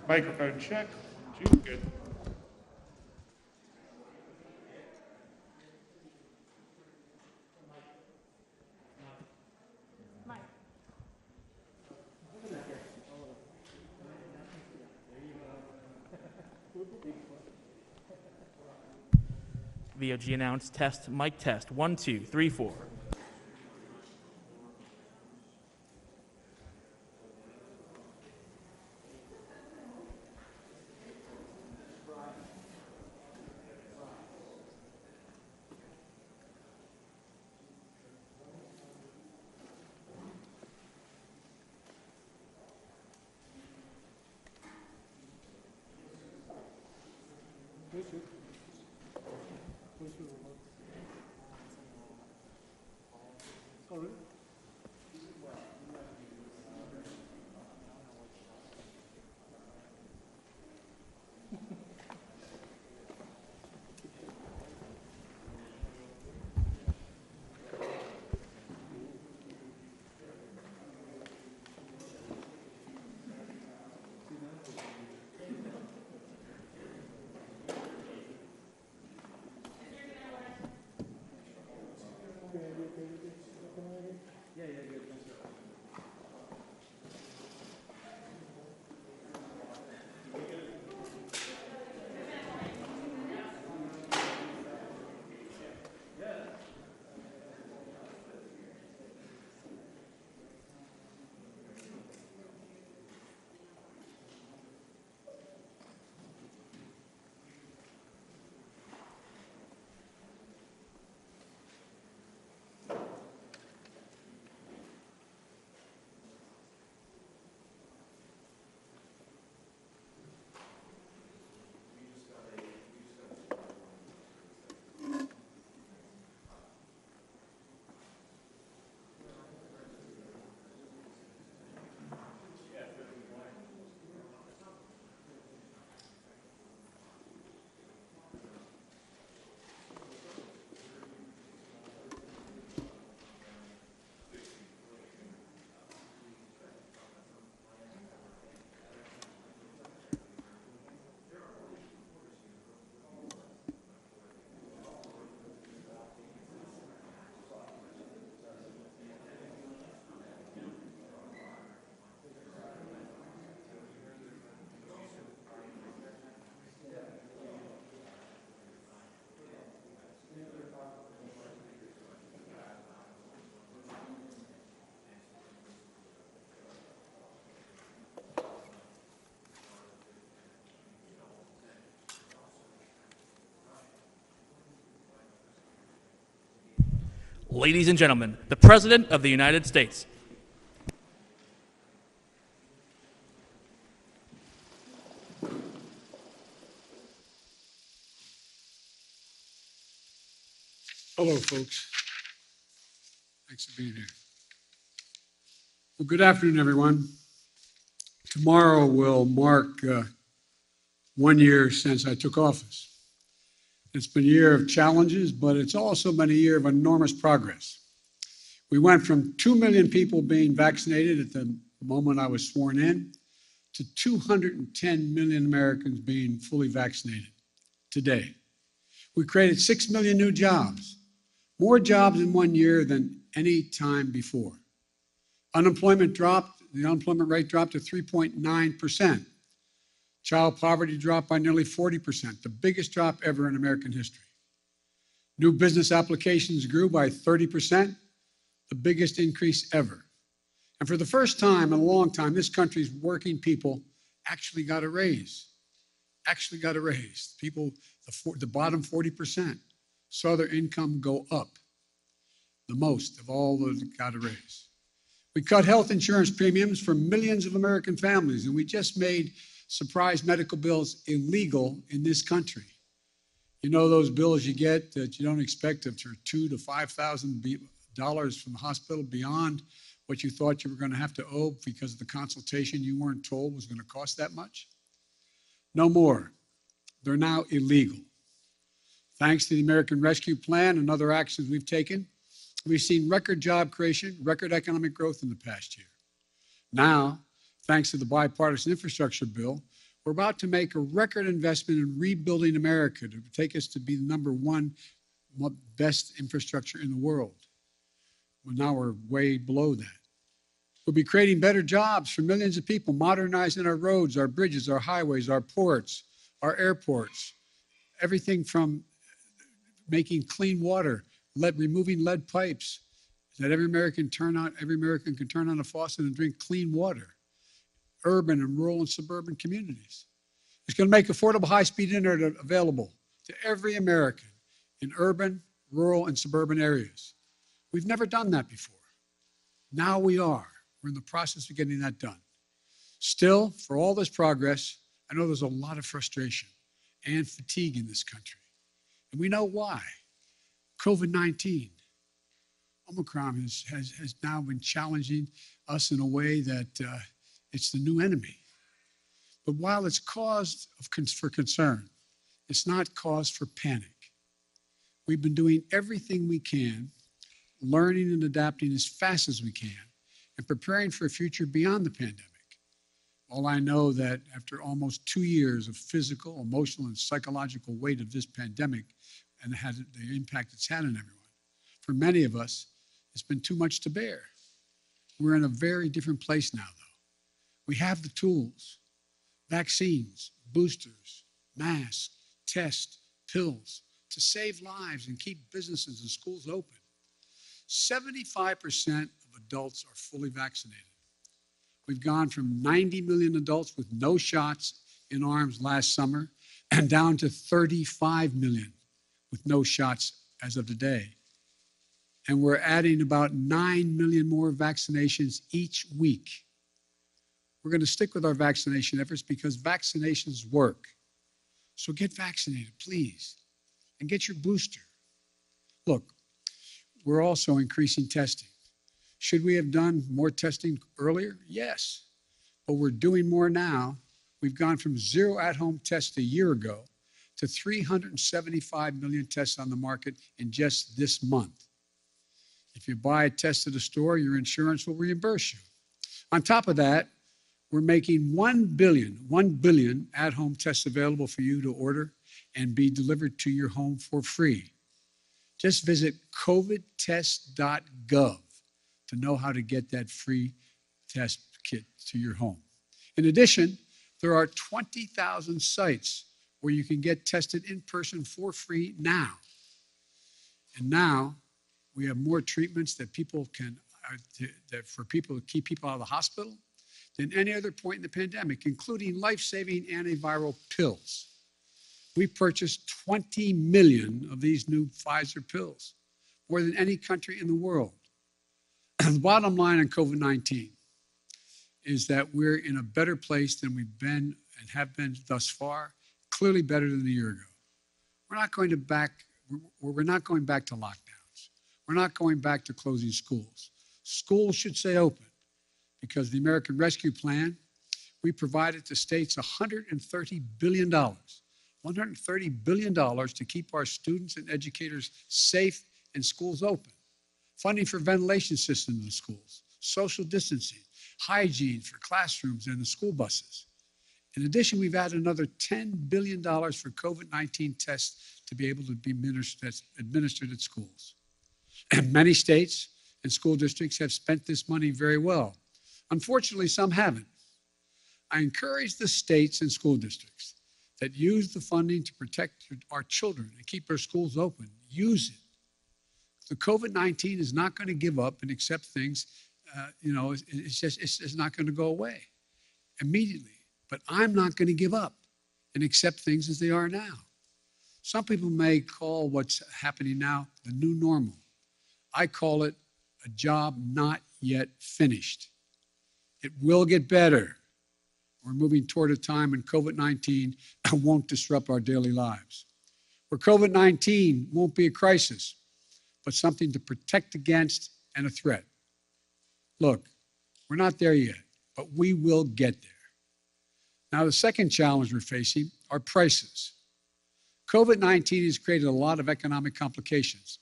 Microphone check. 1, 2, good. VOG announced test, mic test, 1, 2, 3, 4. Ladies and gentlemen, the President of the United States. Hello, folks. Thanks for being here. Well, good afternoon, everyone. Tomorrow will mark 1 year since I took office. It's been a year of challenges, but it's also been a year of enormous progress. We went from 2 million people being vaccinated at the moment I was sworn in to 210 million Americans being fully vaccinated today. We created 6 million new jobs, more jobs in 1 year than any time before. Unemployment dropped, the unemployment rate dropped to 3.9%. Child poverty dropped by nearly 40%, the biggest drop ever in American history. New business applications grew by 30%, the biggest increase ever. And for the first time in a long time, this country's working people actually got a raise. People, the bottom 40%, saw their income go up, the most of all those that got a raise. We cut health insurance premiums for millions of American families, and we just made surprise medical bills illegal in this country. You know those bills you get that you don't expect of $2,000 to $5,000 from the hospital beyond what you thought you were going to have to owe because of the consultation you weren't told was going to cost that much? No more. They're now illegal. Thanks to the American Rescue Plan and other actions we've taken, we've seen record job creation, record economic growth in the past year. Now, thanks to the bipartisan infrastructure bill, We're about to make a record investment in rebuilding America to take us to be the #1 best infrastructure in the world. Well, now we're way below that. We'll be creating better jobs for millions of people, modernizing our roads, our bridges, our highways, our ports, our airports, everything from making clean water, removing lead pipes, that every American can turn on a faucet and drink clean water. Urban and rural and suburban communities. It's going to make affordable high-speed internet available to every American in urban, rural, and suburban areas. We've never done that before. Now we are. We're in the process of getting that done. Still, for all this progress, I know there's a lot of frustration and fatigue in this country. And we know why. COVID-19, Omicron has now been challenging us in a way that it's the new enemy. But while it's cause for concern, it's not cause for panic. We've been doing everything we can, learning and adapting as fast as we can, and preparing for a future beyond the pandemic. All I know that after almost 2 years of physical, emotional, and psychological weight of this pandemic and the impact it's had on everyone, for many of us, it's been too much to bear. We're in a very different place now, though. We have the tools, vaccines, boosters, masks, tests, pills, to save lives and keep businesses and schools open. 75% of adults are fully vaccinated. We've gone from 90 million adults with no shots in arms last summer and down to 35 million with no shots as of today. And we're adding about 9 million more vaccinations each week. We're going to stick with our vaccination efforts because vaccinations work. So get vaccinated, please, and get your booster. Look, we're also increasing testing. Should we have done more testing earlier? Yes, but we're doing more now. We've gone from 0 at-home tests a year ago to 375 million tests on the market in just this month. If you buy a test at a store, your insurance will reimburse you. On top of that, we're making 1 billion at-home tests available for you to order and be delivered to your home for free. Just visit covidtest.gov to know how to get that free test kit to your home. In addition, there are 20,000 sites where you can get tested in person for free now. And now we have more treatments that for people to keep people out of the hospital than any other point in the pandemic, including life-saving antiviral pills. We purchased 20 million of these new Pfizer pills, more than any country in the world. The bottom line on COVID-19 is that we're in a better place than we've been and have been thus far, clearly better than a year ago. We're not going back to lockdowns. We're not going back to closing schools. Schools should stay open because the American Rescue Plan, we provided to states $130 billion. $130 billion to keep our students and educators safe and schools open. Funding for ventilation systems in the schools, social distancing, hygiene for classrooms and the school buses. In addition, we've added another $10 billion for COVID-19 tests to be able to be administered at schools. And many states and school districts have spent this money very well. Unfortunately, some haven't. I encourage the states and school districts that use the funding to protect our children and keep our schools open. Use it. The COVID-19 is not going to give up and accept things. It's just not going to go away immediately. But I'm not going to give up and accept things as they are now. Some people may call what's happening now the new normal. I call it a job not yet finished. It will get better. We're moving toward a time when COVID-19 won't disrupt our daily lives, where COVID-19 won't be a crisis, but something to protect against and a threat. Look, we're not there yet, but we will get there. Now, the second challenge we're facing are prices. COVID-19 has created a lot of economic complications,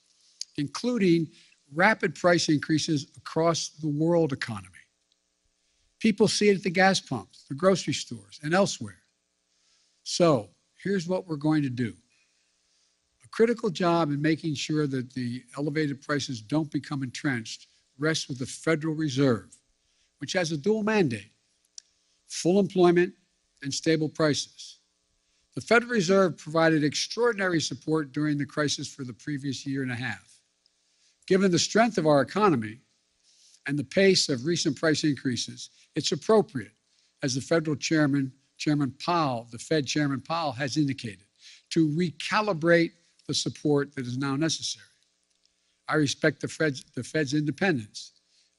including rapid price increases across the world economy. People see it at the gas pumps, the grocery stores, and elsewhere. So here's what we're going to do. A critical job in making sure that the elevated prices don't become entrenched rests with the Federal Reserve, which has a dual mandate: full employment and stable prices. The Federal Reserve provided extraordinary support during the crisis for the previous year and a half. Given the strength of our economy and the pace of recent price increases, it's appropriate, as the federal chairman, Chairman Powell, the Fed Chairman Powell has indicated, to recalibrate the support that is now necessary. I respect the Fed's independence,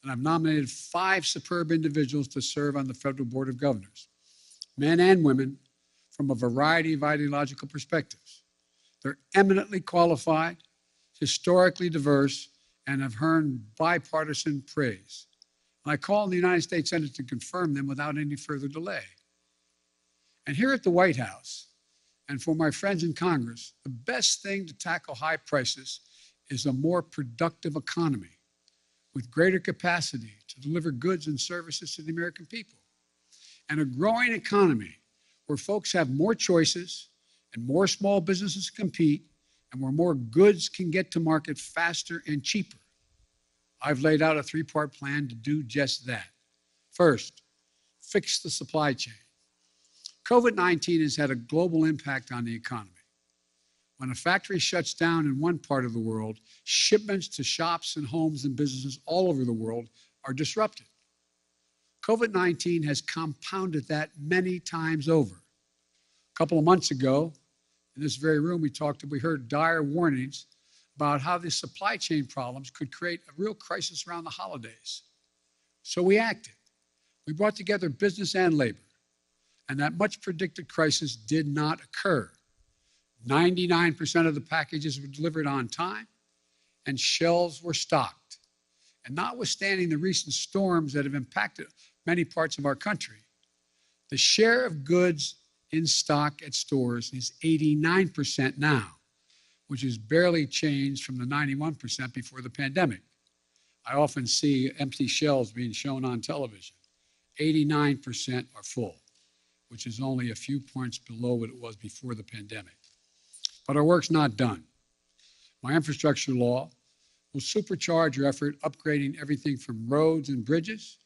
and I've nominated 5 superb individuals to serve on the Federal Board of Governors, men and women from a variety of ideological perspectives. They're eminently qualified, historically diverse, and have earned bipartisan praise. And I call on the United States Senate to confirm them without any further delay. And here at the White House, and for my friends in Congress, the best thing to tackle high prices is a more productive economy with greater capacity to deliver goods and services to the American people. And a growing economy where folks have more choices and more small businesses compete, and where more goods can get to market faster and cheaper. I've laid out a 3-part plan to do just that. First, fix the supply chain. COVID-19 has had a global impact on the economy. When a factory shuts down in one part of the world, shipments to shops and homes and businesses all over the world are disrupted. COVID-19 has compounded that many times over. A couple of months ago, in this very room, we heard dire warnings about how the supply chain problems could create a real crisis around the holidays. So we acted. We brought together business and labor, and that much predicted crisis did not occur. 99% of the packages were delivered on time, and shelves were stocked. And notwithstanding the recent storms that have impacted many parts of our country, the share of goods in stock at stores is 89% now, which has barely changed from the 91% before the pandemic. I often see empty shelves being shown on television. 89% are full, which is only a few points below what it was before the pandemic. But our work's not done. My infrastructure law will supercharge your effort upgrading everything from roads and bridges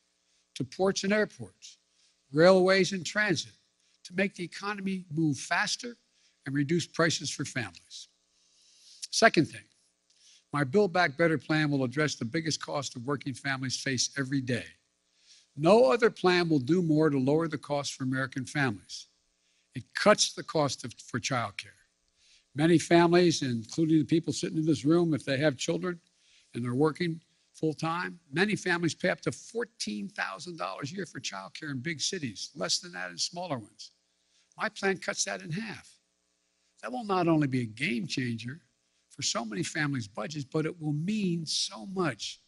to ports and airports, railways and transit, to make the economy move faster and reduce prices for families. Second thing, my Build Back Better plan will address the biggest cost of working families face every day. No other plan will do more to lower the cost for American families. It cuts the cost for childcare. Many families, including the people sitting in this room, if they have children and they're working full-time, many families pay up to $14,000 a year for childcare in big cities, less than that in smaller ones. My plan cuts that in half. That will not only be a game changer for so many families' budgets, but it will mean so much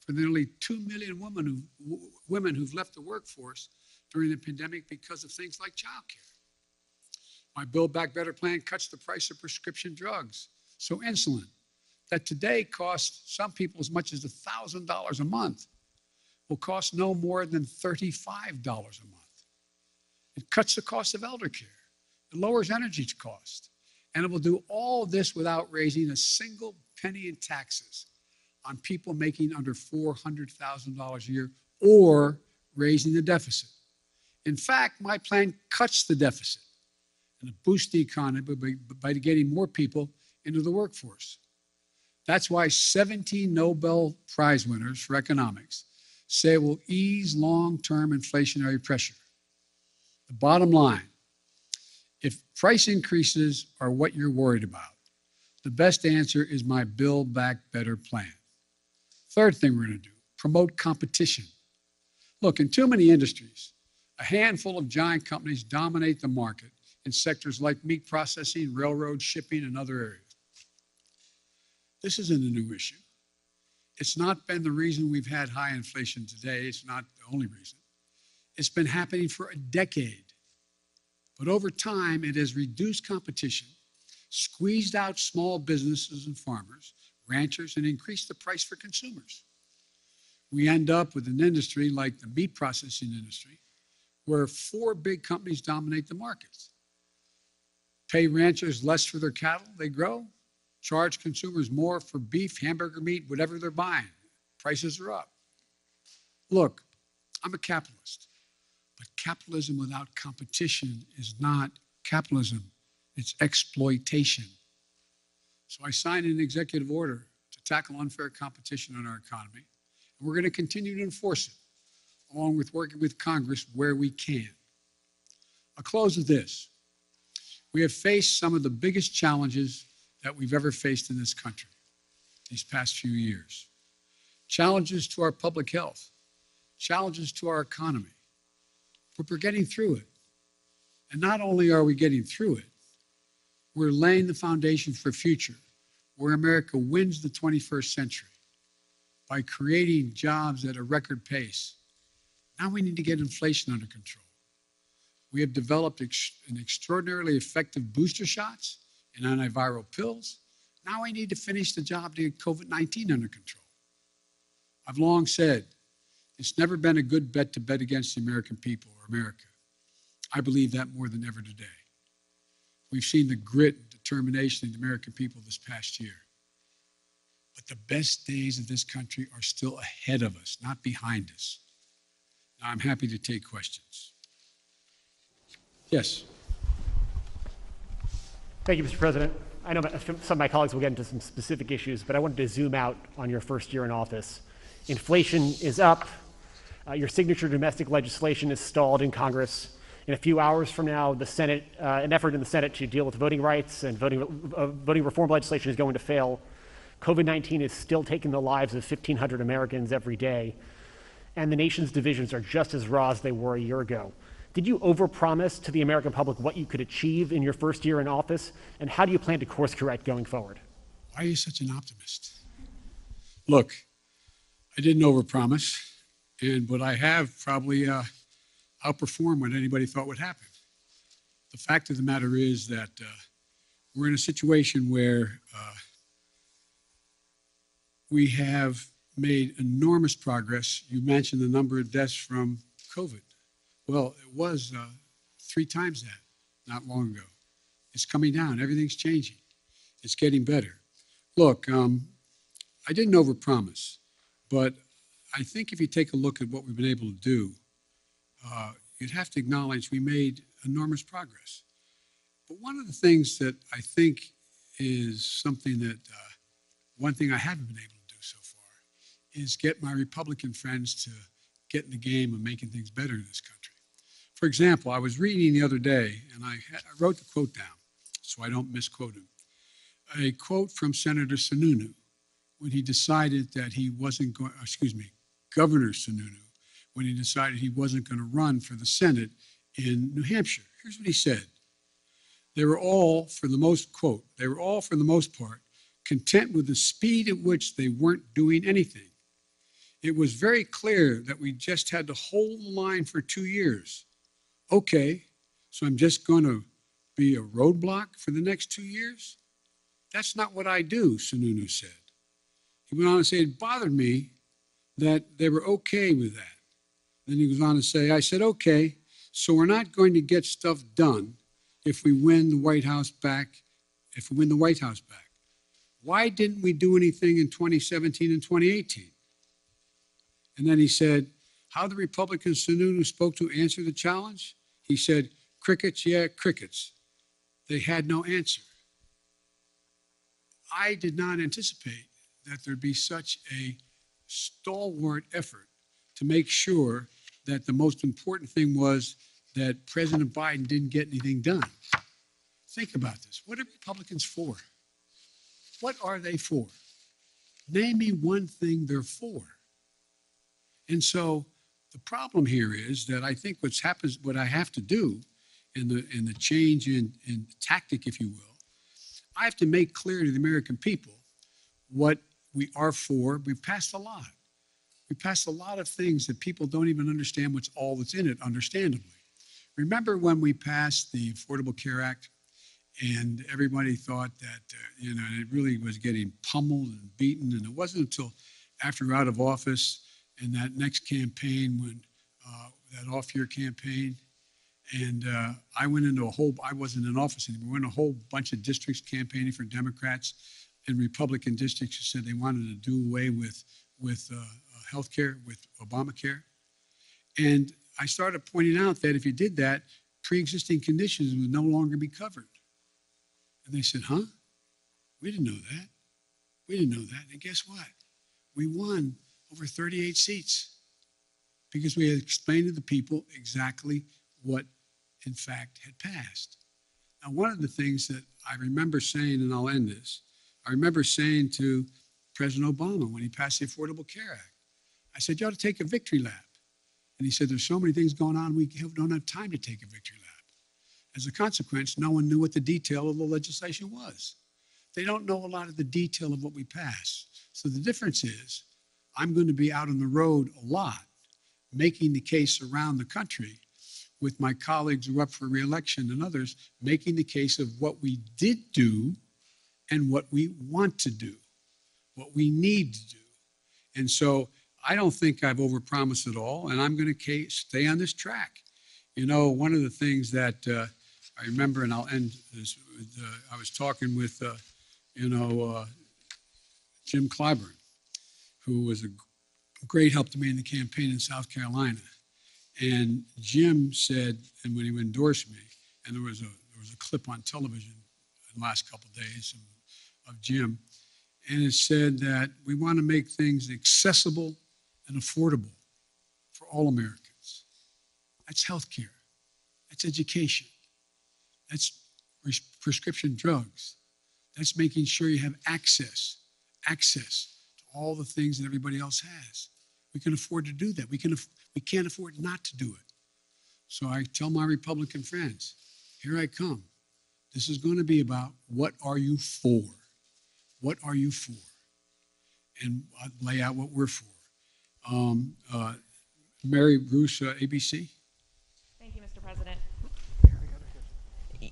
for the nearly 2 million women who've left the workforce during the pandemic because of things like childcare. My Build Back Better plan cuts the price of prescription drugs. So insulin, that today costs some people as much as $1,000 a month, will cost no more than $35 a month. It cuts the cost of elder care. It lowers energy cost. And it will do all this without raising a single penny in taxes on people making under $400,000 a year or raising the deficit. In fact, my plan cuts the deficit and it boosts the economy by getting more people into the workforce. That's why 17 Nobel Prize winners for economics say it will ease long-term inflationary pressure. The bottom line, if price increases are what you're worried about, the best answer is my Build Back Better plan. Third thing we're going to do, promote competition. Look, in too many industries, a handful of giant companies dominate the market in sectors like meat processing, railroad, shipping, and other areas. This isn't a new issue. It's not been the reason we've had high inflation today. It's not the only reason. It's been happening for a decade. But over time, it has reduced competition, squeezed out small businesses and farmers, ranchers, and increased the price for consumers. We end up with an industry like the meat processing industry, where 4 big companies dominate the markets. pay ranchers less for their cattle they grow, charge consumers more for beef, hamburger meat, whatever they're buying. Prices are up. Look, I'm a capitalist, but capitalism without competition is not capitalism, it's exploitation. So I signed an executive order to tackle unfair competition in our economy, and we're going to continue to enforce it, along with working with Congress where we can. I'll close with this. We have faced some of the biggest challenges that we've ever faced in this country these past few years. Challenges to our public health, challenges to our economy, but we're getting through it. And not only are we getting through it, we're laying the foundation for a future where America wins the 21st century by creating jobs at a record pace. Now we need to get inflation under control. We have developed an extraordinarily effective booster shots and antiviral pills. Now we need to finish the job to get COVID-19 under control. I've long said, it's never been a good bet to bet against the American people or America. I believe that more than ever today. We've seen the grit and determination of the American people this past year. But the best days of this country are still ahead of us, not behind us. Now, I'm happy to take questions. Yes. Thank you, Mr. President. I know some of my colleagues will get into some specific issues, but I wanted to zoom out on your first year in office. Inflation is up. Your signature domestic legislation is stalled in Congress. In a few hours from now, the Senate, an effort in the Senate to deal with voting rights and voting reform legislation is going to fail. COVID-19 is still taking the lives of 1,500 Americans every day, and the nation's divisions are just as raw as they were a year ago. Did you overpromise to the American public what you could achieve in your first year in office, and how do you plan to course correct going forward? Why are you such an optimist? Look, I didn't overpromise, but I have probably outperformed what anybody thought would happen. The fact of the matter is that we're in a situation where we have made enormous progress. You mentioned the number of deaths from COVID. Well, it was 3 times that not long ago. It's coming down. Everything's changing. It's getting better. Look, I didn't overpromise, but I think if you take a look at what we've been able to do, you'd have to acknowledge we made enormous progress. But one of the things that I think is something that, one thing I haven't been able to do so far is get my Republican friends to get in the game of making things better in this country. For example, I was reading the other day, and I wrote the quote down so I don't misquote him. A quote from Senator Sununu when he decided that he wasn't going, Governor Sununu, when he decided he wasn't going to run for the Senate in New Hampshire. Here's what he said. They were all, for the most, quote, they were all, for the most part, content with the speed at which they weren't doing anything. It was very clear that we just had to hold the line for 2 years. Okay, so I'm just going to be a roadblock for the next 2 years? That's not what I do, Sununu said. He went on to say it bothered me that they were okay with that. Then he goes on to say, I said, okay, so we're not going to get stuff done if we win the White House back, Why didn't we do anything in 2017 and 2018? And then he said, how the Republican Sununu spoke to answer the challenge? He said, crickets, yeah, crickets. They had no answer. I did not anticipate that there'd be such a stalwart effort to make sure that the most important thing was that President Biden didn't get anything done. Think about this. What are Republicans for? What are they for? Name me one thing they're for. And so the problem here is that I think what I have to do in the change in tactic, if you will, I have to make clear to the American people what we are for. We've passed a lot. We passed a lot of things that people don't even understand what's all that's in it, understandably. Remember when we passed the Affordable Care Act and everybody thought that, it really was getting pummeled and beaten. And it wasn't until after we were out of office and that next campaign, when that off-year campaign, And I wasn't in office anymore, went in a whole bunch of districts campaigning for Democrats and Republican districts who said they wanted to do away with health care, with Obamacare. And I started pointing out that if you did that, pre-existing conditions would no longer be covered. And they said, huh? We didn't know that. We didn't know that. And guess what? We won over 38 seats because we had explained to the people exactly what, in fact, had passed. Now, one of the things that I remember saying, and I'll end this, I remember saying to President Obama when he passed the Affordable Care Act, I said, you ought to take a victory lap. And he said, there's so many things going on, we don't have time to take a victory lap. As a consequence, no one knew what the detail of the legislation was. They don't know a lot of the detail of what we pass. So the difference is, I'm going to be out on the road a lot, making the case around the country with my colleagues who are up for re-election and others, making the case of what we did do and what we want to do, what we need to do. And so I don't think I've overpromised at all, and I'm going to stay on this track. You know, one of the things that I remember, and I'll end this with, I was talking with, Jim Clyburn, who was a great help to me in the campaign in South Carolina. And Jim said, and when he endorsed me, and there was a clip on television in the last couple of days of Jim, and it said that we want to make things accessible and affordable for all Americans. That's healthcare. That's education. That's prescription drugs. That's making sure you have access to all the things that everybody else has. We can afford to do that. We can't afford not to do it. So I tell my Republican friends, here I come. This is going to be about what are you for? What are you for? And I'll lay out what we're for. Mary Bruce, ABC. Thank you, Mr. President.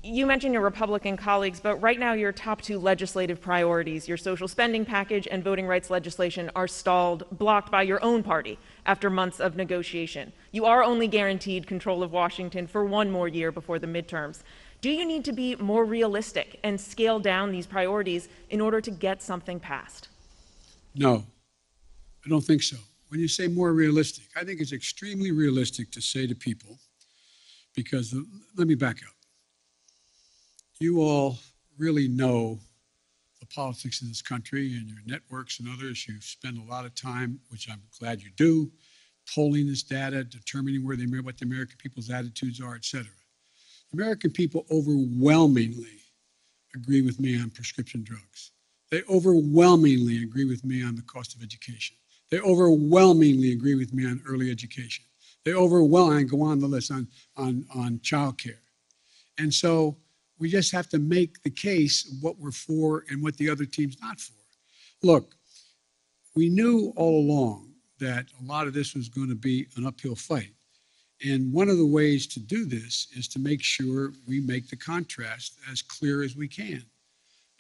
You mentioned your Republican colleagues, but right now your top two legislative priorities, your social spending package and voting rights legislation, are stalled, blocked by your own party after months of negotiation. You are only guaranteed control of Washington for one more year before the midterms. Do you need to be more realistic and scale down these priorities in order to get something passed? No, I don't think so. When you say more realistic, I think it's extremely realistic to say to people, because let me back up. You all really know the politics of this country and your networks and others. You spend a lot of time, which I'm glad you do, polling this data, determining what the American people's attitudes are, et cetera. The American people overwhelmingly agree with me on prescription drugs. They overwhelmingly agree with me on the cost of education. They overwhelmingly agree with me on early education. They overwhelmingly go on the list on child care. And so we just have to make the case of what we're for and what the other team's not for. Look, we knew all along that a lot of this was going to be an uphill fight. And one of the ways to do this is to make sure we make the contrast as clear as we can.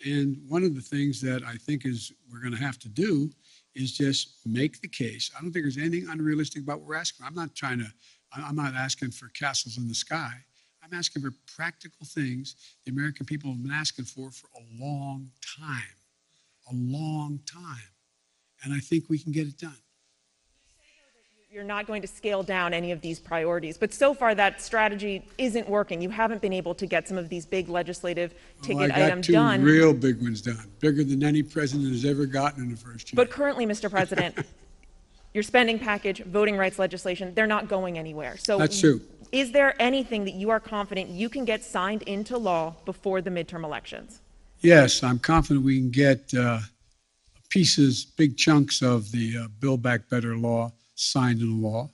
And one of the things that I think we're going to have to do is just make the case. I don't think there's anything unrealistic about what we're asking. I'm not asking for castles in the sky. I'm asking for practical things the American people have been asking for a long time, And I think we can get it done. You say, though, that you're not going to scale down any of these priorities, but so far that strategy isn't working. You haven't been able to get some of these big legislative ticket items done. I got two real big ones done, bigger than any president has ever gotten in the first year. But currently, Mr. President, your spending package, voting rights legislation, they're not going anywhere. So that's true. Is there anything that you are confident you can get signed into law before the midterm elections? Yes, I'm confident we can get pieces, big chunks of the Build Back Better law signed into law.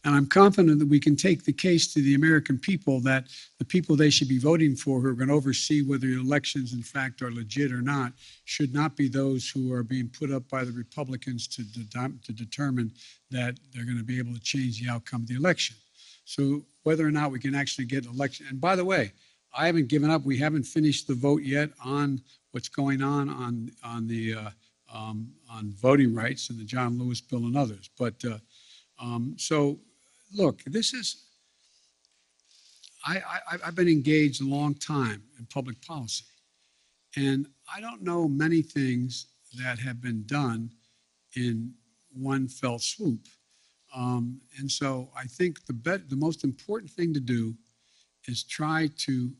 And I'm confident that we can take the case to the American people that the people they should be voting for who are going to oversee whether the elections, in fact, are legit or not, should not be those who are being put up by the Republicans to determine that they're going to be able to change the outcome of the election. So whether or not we can actually get election, and by the way, I haven't given up. We haven't finished the vote yet on what's going on voting rights and the John Lewis bill and others. But so look, I've been engaged a long time in public policy, and I don't know many things that have been done in one fell swoop. And so I think the most important thing to do is try to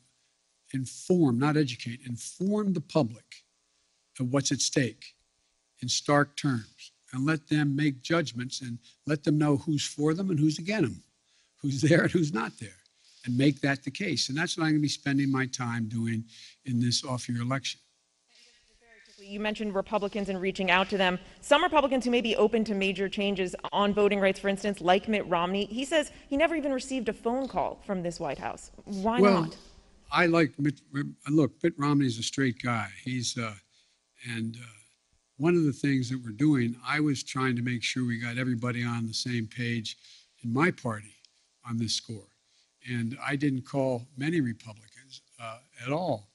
inform, not educate, inform the public of what's at stake in stark terms, and let them make judgments and let them know who's for them and who's against them, who's there and who's not there, and make that the case. And that's what I'm going to be spending my time doing in this off-year election. You mentioned Republicans and reaching out to them. Some Republicans who may be open to major changes on voting rights, for instance, like Mitt Romney, he says he never even received a phone call from this White House. Why not? I like Mitt. Look, Mitt Romney's a straight guy. One of the things that we're doing, I was trying to make sure we got everybody on the same page in my party on this score. And I didn't call many Republicans at all.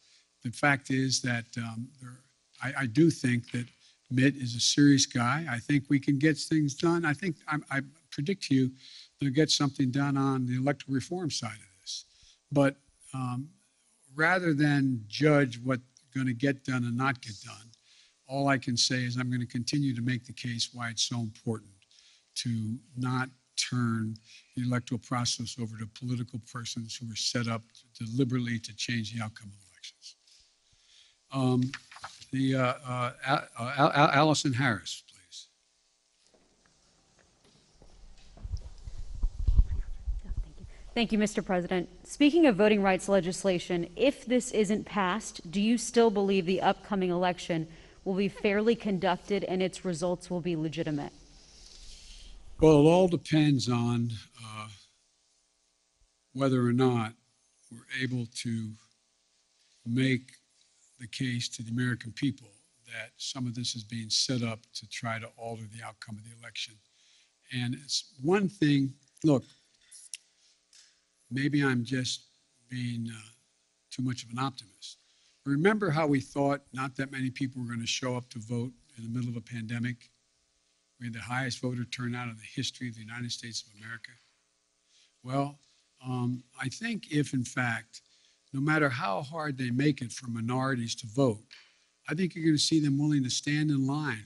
The fact is that I do think that Mitt is a serious guy. I think we can get things done. I think I predict to you they'll get something done on the electoral reform side of this. But rather than judge what's going to get done and not get done, all I can say is I'm going to continue to make the case why it's so important to not turn the electoral process over to political persons who are set up deliberately to change the outcome of elections. Allison Harris, please. Thank you, Mr. President. Speaking of voting rights legislation, if this isn't passed, do you still believe the upcoming election will be fairly conducted and its results will be legitimate? Well, it all depends on whether or not we're able to make the case to the American people that some of this is being set up to try to alter the outcome of the election. And it's one thing, look, maybe I'm just being too much of an optimist. Remember how we thought not that many people were going to show up to vote in the middle of a pandemic? We had the highest voter turnout in the history of the United States of America. Well, I think if, in fact, no matter how hard they make it for minorities to vote, I think you're going to see them willing to stand in line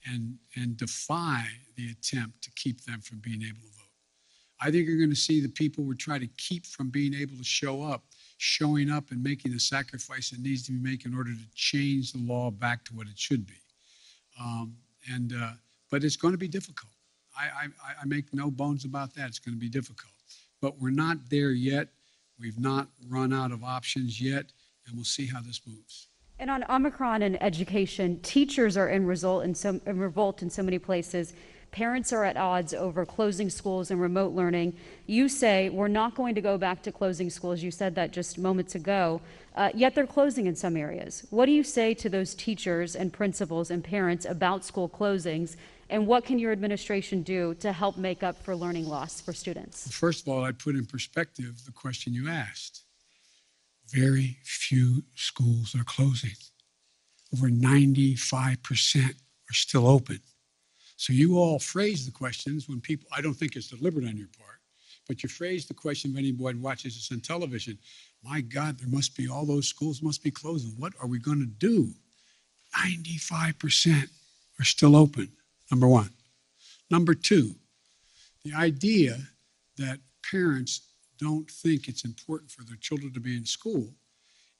and defy the attempt to keep them from being able to vote. I think you're going to see the people we're trying to keep from being able to show up, showing up and making the sacrifice that needs to be made in order to change the law back to what it should be. But it's going to be difficult. I make no bones about that. It's going to be difficult. But we're not there yet. We've not run out of options yet, and we'll see how this moves. And on Omicron and education, teachers are in revolt in so many places. Parents are at odds over closing schools and remote learning. You say we're not going to go back to closing schools. You said that just moments ago, yet they're closing in some areas. What do you say to those teachers and principals and parents about school closings, and what can your administration do to help make up for learning loss for students? First of all, I'd put in perspective the question you asked. Very few schools are closing. Over 95% are still open. So you all phrase the questions when people, I don't think it's deliberate on your part, but you phrase the question when anyone watches this on television. My God, there must be, all those schools must be closing. What are we going to do? 95% are still open, number one. Number two, the idea that parents don't think it's important for their children to be in school,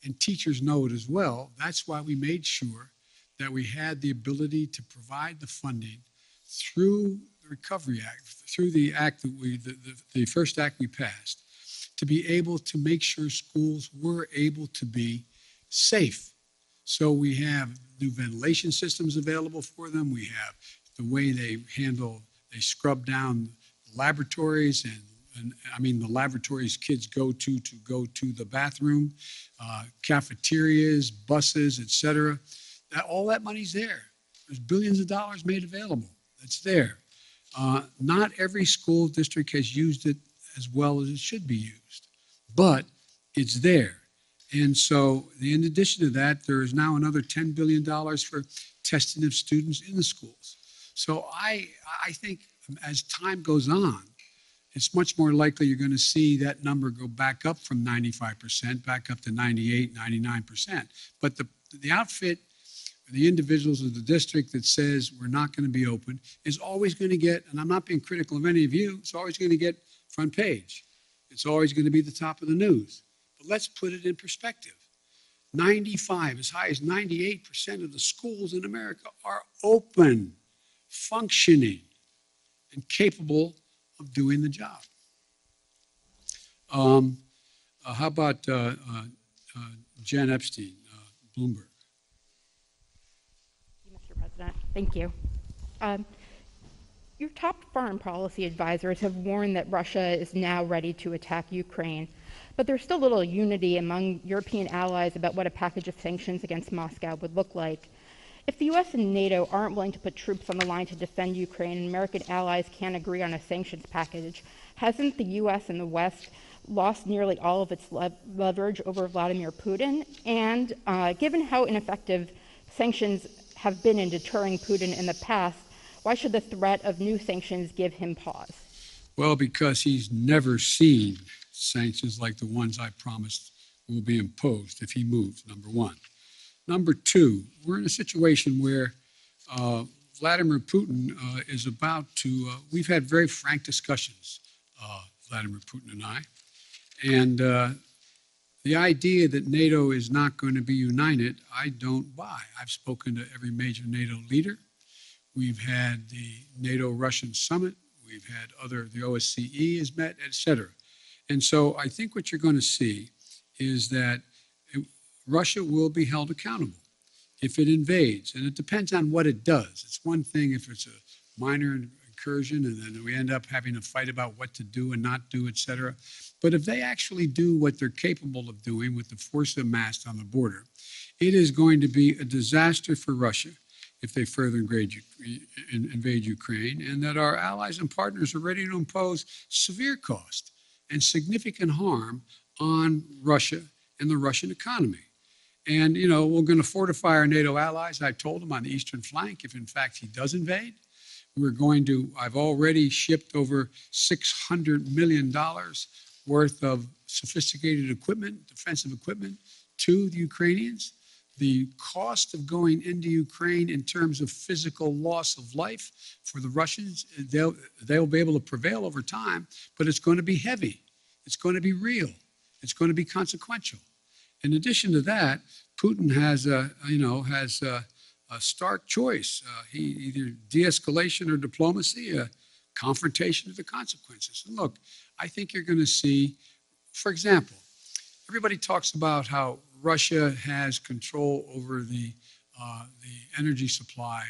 and teachers know it as well. That's why we made sure that we had the ability to provide the funding through the Recovery Act, through the act that the first act we passed, to be able to make sure schools were able to be safe. So we have new ventilation systems available for them. We have the way they scrub down laboratories and I mean the laboratories kids go to the bathroom, cafeterias, buses, et cetera. All that money's there. There's billions of dollars made available. That's there. Not every school district has used it as well as it should be used, but it's there. And so in addition to that, there is now another $10 billion for testing of students in the schools. So I think as time goes on, it's much more likely you're going to see that number go back up from 95%, back up to 98, 99%. But the outfit, the individuals of the district that says we're not going to be open is always going to get, and I'm not being critical of any of you, it's always going to get front page. It's always going to be the top of the news. But let's put it in perspective. 95, as high as 98% of the schools in America are open, functioning, and capable of doing the job. How about Jen Epstein, Bloomberg? Mr. President, thank you. Your top foreign policy advisors have warned that Russia is now ready to attack Ukraine, but there's still little unity among European allies about what a package of sanctions against Moscow would look like. If the U.S. and NATO aren't willing to put troops on the line to defend Ukraine and American allies can't agree on a sanctions package, hasn't the U.S. and the West lost nearly all of its leverage over Vladimir Putin? And given how ineffective sanctions have been in deterring Putin in the past, why should the threat of new sanctions give him pause? Well, because he's never seen sanctions like the ones I promised will be imposed if he moves, number one. Number two, we're in a situation where Vladimir Putin is about to, we've had very frank discussions, Vladimir Putin and I, and the idea that NATO is not going to be united, I don't buy. I've spoken to every major NATO leader. We've had the NATO-Russian summit. We've had the OSCE has met, et cetera. And so I think what you're going to see is that Russia will be held accountable if it invades. And it depends on what it does. It's one thing if it's a minor incursion and then we end up having a fight about what to do and not do, et cetera. But if they actually do what they're capable of doing with the force amassed on the border, it is going to be a disaster for Russia if they further invade Ukraine, and that our allies and partners are ready to impose severe cost and significant harm on Russia and the Russian economy. And, you know, we're going to fortify our NATO allies, I told them, on the eastern flank if, in fact, he does invade. I've already shipped over $600 million worth of sophisticated equipment, defensive equipment, to the Ukrainians. The cost of going into Ukraine in terms of physical loss of life for the Russians, they'll be able to prevail over time, but it's going to be heavy. It's going to be real. It's going to be consequential. In addition to that, Putin has a stark choice. He either de-escalation or diplomacy, a confrontation of the consequences. And look, I think you're going to see, for example, everybody talks about how Russia has control over the energy supply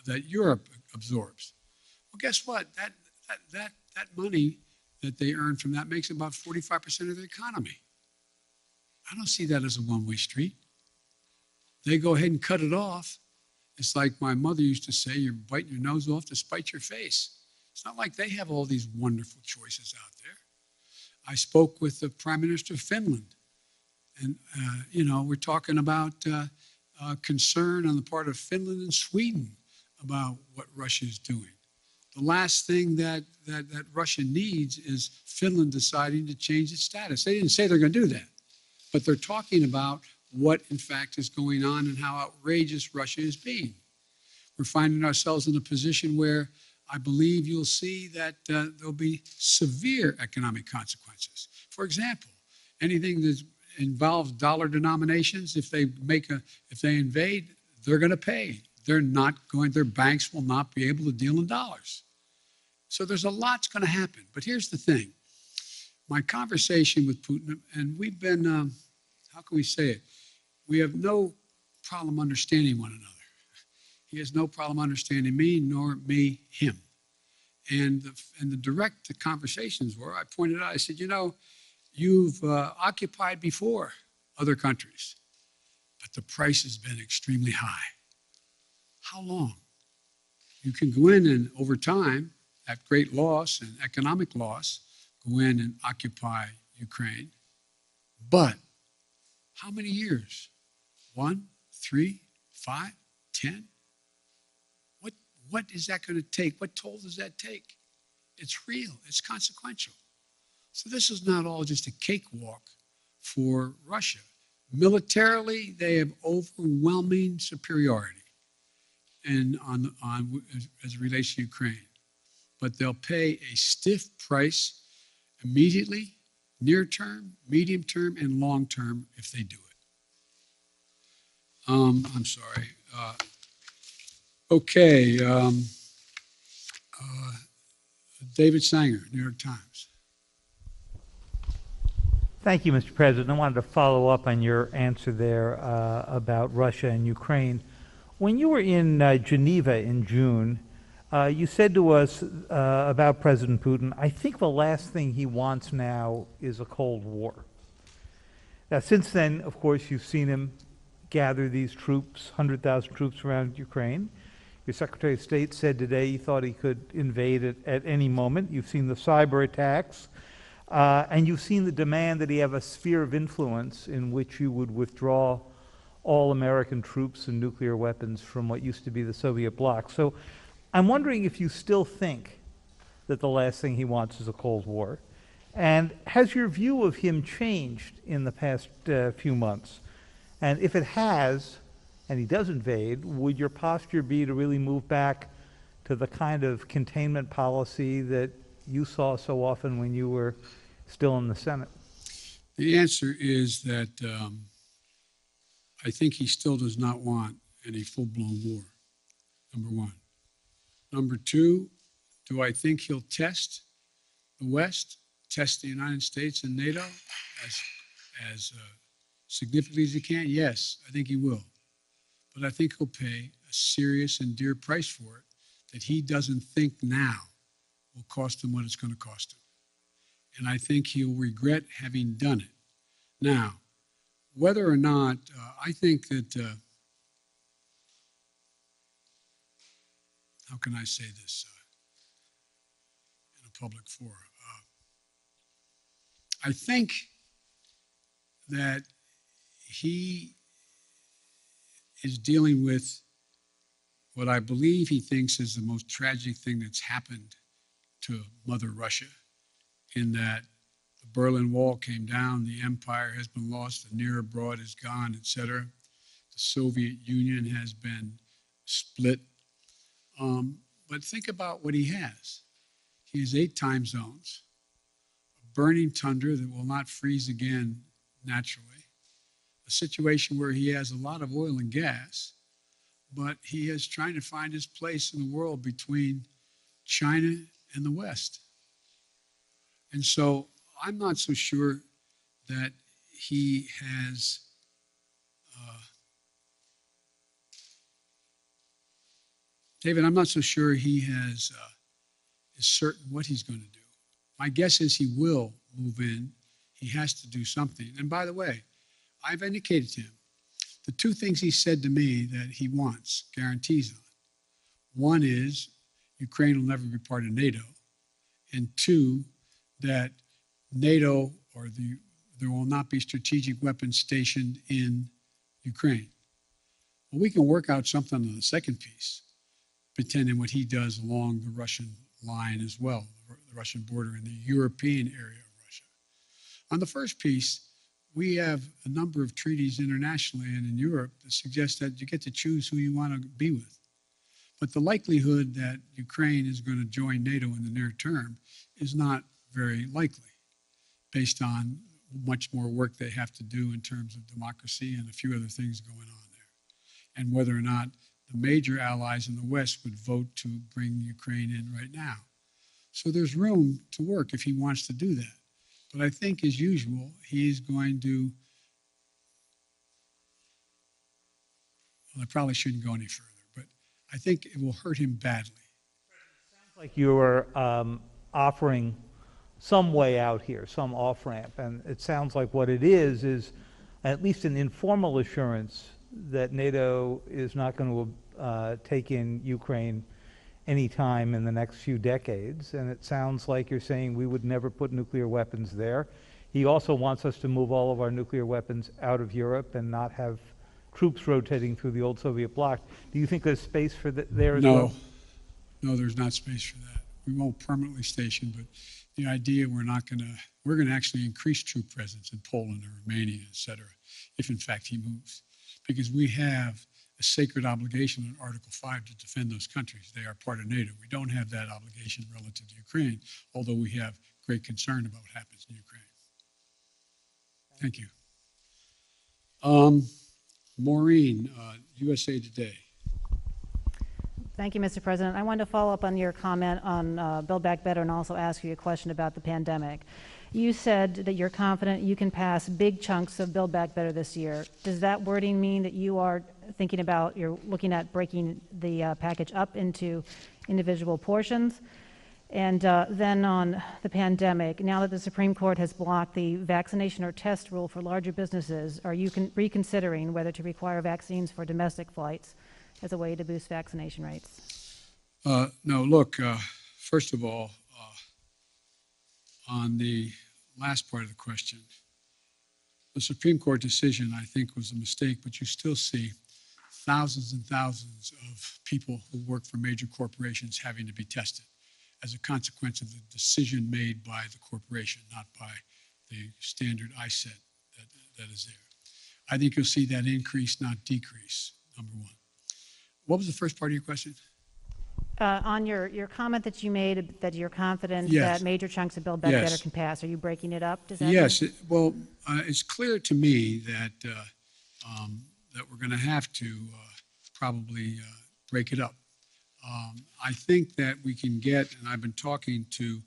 that Europe absorbs. Well, guess what? That money that they earn from that makes about 45% of the economy. I don't see that as a one-way street. They go ahead and cut it off. It's like my mother used to say, you're biting your nose off to spite your face. It's not like they have all these wonderful choices out there. I spoke with the Prime Minister of Finland. And, we're talking about concern on the part of Finland and Sweden about what Russia is doing. The last thing that Russia needs is Finland deciding to change its status. They didn't say they're going to do that, but they're talking about what, in fact, is going on and how outrageous Russia is being. We're finding ourselves in a position where I believe you'll see that there'll be severe economic consequences. For example, anything that involves dollar denominations, if they invade, they're going to pay. Their banks will not be able to deal in dollars. So there's a lot's going to happen. But here's the thing. My conversation with Putin, and we've been, how can we say it? We have no problem understanding one another. He has no problem understanding me, nor me him. And the direct conversations were, I pointed out, I said, you've occupied before other countries, but the price has been extremely high. How long? You can go in and over time, at great loss and economic loss, go in and occupy Ukraine. But how many years? 1, 3, 5, 10? What is that going to take? What toll does that take? It's real. It's consequential. So this is not all just a cakewalk for Russia. Militarily, they have overwhelming superiority as it relates to Ukraine. But they'll pay a stiff price immediately, near term, medium term, and long term if they do it. I'm sorry. Okay. David Sanger, New York Times. Thank you, Mr. President. I wanted to follow up on your answer there about Russia and Ukraine. When you were in Geneva in June, you said to us about President Putin, I think the last thing he wants now is a Cold War. Now, since then, of course, you've seen him gather these troops, 100,000 troops around Ukraine. Your Secretary of State said today he thought he could invade it at any moment. You've seen the cyber attacks, and you've seen the demand that he have a sphere of influence in which you would withdraw all American troops and nuclear weapons from what used to be the Soviet bloc. So I'm wondering if you still think that the last thing he wants is a Cold War. And has your view of him changed in the past few months? And if it has, and he does invade, would your posture be to really move back to the kind of containment policy that you saw so often when you were still in the Senate? The answer is that I think he still does not want any full-blown war, number one. Number two, do I think he'll test the West, test the United States and NATO as significantly as he can? Yes, I think he will. But I think he'll pay a serious and dear price for it that he doesn't think now will cost him what it's going to cost him. And I think he'll regret having done it. Now, whether or not, I think that, how can I say this in a public forum? I think that he is dealing with what I believe he thinks is the most tragic thing that's happened to Mother Russia, in that the Berlin Wall came down, the empire has been lost, the near abroad is gone, etc. The Soviet Union has been split. But think about what he has. He has 8 time zones, a burning tundra that will not freeze again naturally, a situation where he has a lot of oil and gas, but he is trying to find his place in the world between China and the West. And so I'm not so sure that he has David, I'm not so sure he is certain what he's going to do. My guess is he will move in. He has to do something. And by the way, I've indicated to him the 2 things he said to me that he wants guarantees on. One is Ukraine will never be part of NATO. And 2, that NATO or there will not be strategic weapons stationed in Ukraine. Well, we can work out something on the second piece, pretending what he does along the Russian line as well, the Russian border in the European area of Russia. On the first piece, we have a number of treaties internationally and in Europe that suggest that you get to choose who you want to be with. But the likelihood that Ukraine is going to join NATO in the near term is not very likely, based on much more work they have to do in terms of democracy and a few other things going on there, and whether or not the major allies in the West would vote to bring Ukraine in right now. So there's room to work if he wants to do that. But I think, as usual, he's going to, well, I probably shouldn't go any further, but I think it will hurt him badly. It sounds like you're offering some way out here, some off-ramp, and it sounds like what it is at least an informal assurance that NATO is not going to take in Ukraine anytime in the next few decades, and it sounds like you're saying we would never put nuclear weapons there. He also wants us to move all of our nuclear weapons out of Europe and not have troops rotating through the old Soviet bloc. Do you think there's space for there as well? No, there's not space for that. we won't permanently station, but the idea we're going to actually increase troop presence in Poland or Romania, et cetera, if in fact he moves. Because we have a sacred obligation in Article 5 to defend those countries. They are part of NATO. We don't have that obligation relative to Ukraine, although we have great concern about what happens in Ukraine. Thank you. Maureen, USA Today. Thank you, Mr. President. I wanted to follow up on your comment on Build Back Better and also ask you a question about the pandemic. You said that you're confident you can pass big chunks of Build Back Better this year. Does that wording mean that you are thinking about, you're looking at breaking the package up into individual portions? And then on the pandemic, now that the Supreme Court has blocked the vaccination or test rule for larger businesses, are you reconsidering whether to require vaccines for domestic flights as a way to boost vaccination rates? No, look, first of all, on the last part of the question, the Supreme Court decision, I think, was a mistake, but you still see thousands and thousands of people who work for major corporations having to be tested as a consequence of the decision made by the corporation, not by the standard ISET that is there. I think you'll see that increase, not decrease, number one. What was the first part of your question? On your comment that you made, that you're confident Yes. that major chunks of Build Back Yes. Better can pass, are you breaking it up? Does that Yes, mean? well, it's clear to me that that we're going to have to probably break it up. I think that we can get, and I've been talking to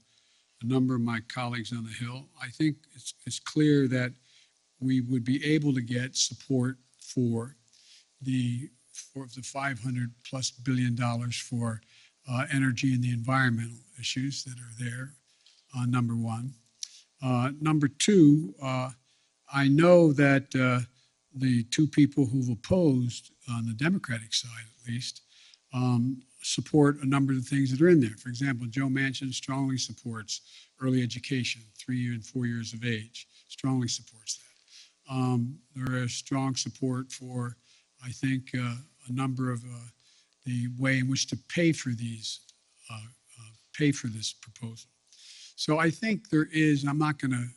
a number of my colleagues on the Hill, I think it's clear that we would be able to get support for the $500+ billion for energy and the environmental issues that are there, number one. Number two, I know that the two people who've opposed, on the Democratic side at least, support a number of the things that are in there. For example, Joe Manchin strongly supports early education, 3 and 4 years of age, strongly supports that. There is strong support for, I think, a number of the way in which to pay for these, pay for this proposal. So I think there is. I'm not going to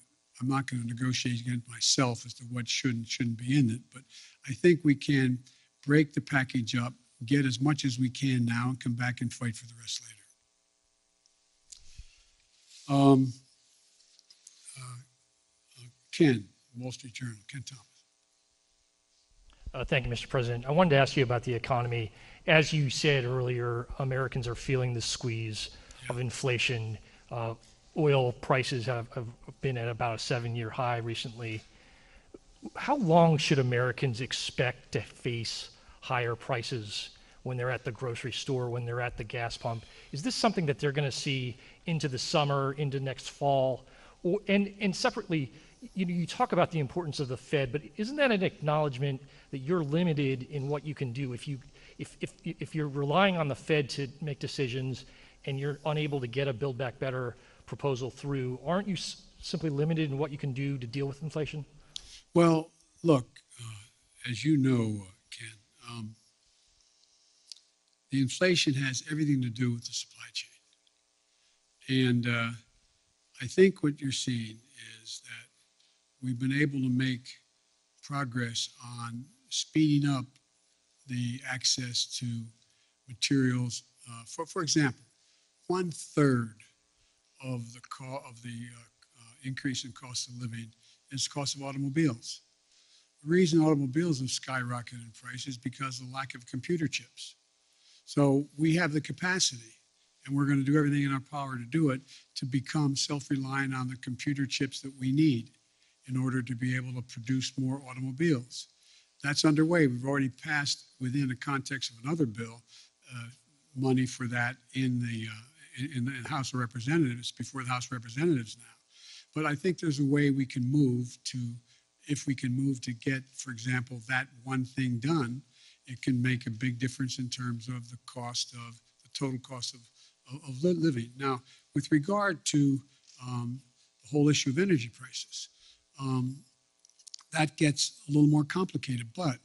negotiate against myself as to what should and shouldn't be in it, but I think we can break the package up, get as much as we can now, and come back and fight for the rest later. Ken, Wall Street Journal, Ken Thomas. Thank you, Mr. President. I wanted to ask you about the economy. As you said earlier, Americans are feeling the squeeze of inflation. Oil prices have been at about a 7-year high recently. How long should Americans expect to face higher prices when they're at the grocery store, when they're at the gas pump? Is this something that they're going to see into the summer, into next fall? And separately, you talk about the importance of the Fed, but isn't that an acknowledgement that you're limited in what you can do? If you're relying on the Fed to make decisions and you're unable to get a Build Back Better proposal through, aren't you simply limited in what you can do to deal with inflation? Well, look, as you know, Ken, the inflation has everything to do with the supply chain. And I think what you're seeing is that we've been able to make progress on speeding up the access to materials. For example, 1/3 of the increase in cost of living is the cost of automobiles. The reason automobiles have skyrocketed in price is because of the lack of computer chips. So we have the capacity, and we're going to do everything in our power to do it, to become self-reliant on the computer chips that we need in order to be able to produce more automobiles. That's underway. We've already passed, within the context of another bill, money for that in the House of Representatives, before the House of Representatives now. But I think there's a way we can move to, if we can move to get, for example, that one thing done, it can make a big difference in terms of the cost of, the total cost of living. Now, with regard to the whole issue of energy prices, that gets a little more complicated, but